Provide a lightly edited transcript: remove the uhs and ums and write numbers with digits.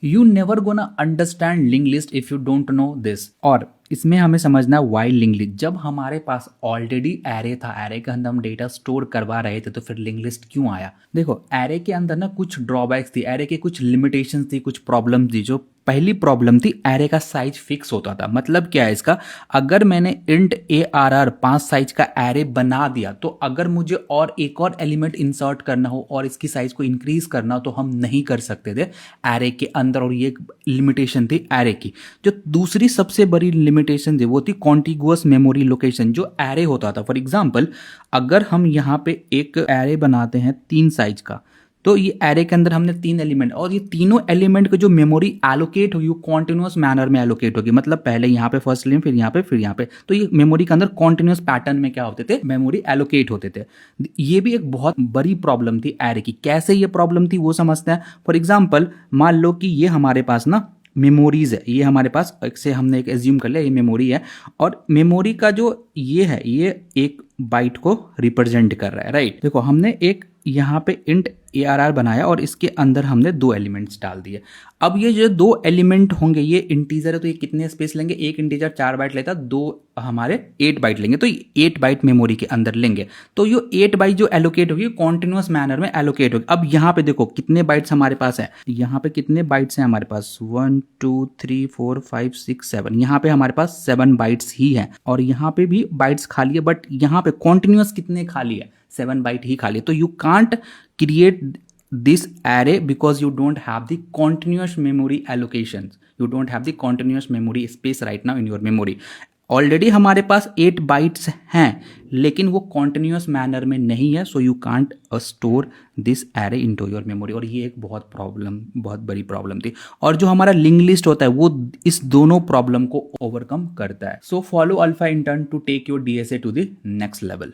You never gonna understand link list if you don't know this. और इसमें हमें समझना है वाई लिंक लिस्ट। जब हमारे पास ऑलरेडी एरे था, एरे के अंदर हम डेटा स्टोर करवा रहे थे, तो फिर लिंक लिस्ट क्यों आया? देखो, एरे के अंदर ना कुछ ड्रॉबैक्स थी, एरे के कुछ लिमिटेशंस थी, कुछ प्रॉब्लम थी। जो पहली प्रॉब्लम थी, एरे का साइज फिक्स होता था। मतलब क्या है इसका? अगर मैंने इंट ARR 5 साइज का एरे बना दिया, तो अगर मुझे और एक और एलिमेंट इंसर्ट करना हो और इसकी साइज को इंक्रीज करना हो, तो हम नहीं कर सकते थे एरे के अंदर। और ये लिमिटेशन थी एरे की। जो दूसरी सबसे बड़ी लिमिटेशन थी वो थी कॉन्टिगुअस मेमोरी लोकेशन। जो एरे होता था, फॉर एग्जांपल अगर हम यहाँ पे एक एरे बनाते हैं 3 साइज का, तो ये एरे के अंदर हमने 3 एलिमेंट, और ये तीनों एलिमेंट की जो मेमोरी एलोकेट होगी वो कॉन्टिन्यूस मैनर में एलोकेट होगी। मतलब पहले यहाँ पे फर्स्ट एलिमेंट, फिर यहाँ पे, फिर यहाँ पे। तो ये मेमोरी के अंदर कॉन्टिन्यूस पैटर्न में क्या होते थे, मेमोरी एलोकेट होते थे। ये भी एक बहुत बड़ी प्रॉब्लम थी एरे की। कैसे ये प्रॉब्लम थी वो समझते हैं। फॉर एग्जाम्पल मान लो कि ये हमारे पास ना मेमोरीज है, ये हमारे पास से हमने एक एज्यूम कर लिया ये मेमोरी है, और मेमोरी का जो ये है ये एक बाइट को रिप्रेजेंट कर रहा है, राइट। देखो, हमने एक यहाँ पे इंट ARR बनाया और इसके अंदर हमने 2 एलिमेंट्स डाल दिए। अब ये जो 2 एलिमेंट होंगे, ये इंटीजर है तो ये कितने स्पेस लेंगे? एक इंटीजर 4 बाइट लेता, 2 हमारे 8 बाइट लेंगे, तो 8 बाइट मेमोरी के अंदर लेंगे। तो ये 8 बाइट जो एलोकेट होगी कॉन्टिन्यूस मैनर में एलोकेट होगी। अब यहाँ पे देखो कितने बाइट्स हमारे पास है, यहाँ पे कितने बाइट्स हैं हमारे पास? 1 2 3 4 5 6 7। यहाँ पे हमारे पास 7 बाइट्स ही है, और यहाँ पे भी बाइट्स खाली है, बट यहाँ पे कॉन्टिन्यूस कितने खाली है? 7 बाइट ही खाली है। तो you can't create this array because you don't have the continuous memory allocation, you don't have the continuous memory space right now in your memory. Already हमारे पास 8 बाइट्स हैं, लेकिन वो कॉन्टिन्यूस मैनर में नहीं है, so you can't store this array into your memory. और ये एक बहुत बड़ी प्रॉब्लम थी। और जो हमारा लिंक लिस्ट होता है वो इस दोनों प्रॉब्लम को ओवरकम करता है। So follow alpha intern to take your DSA to the next level.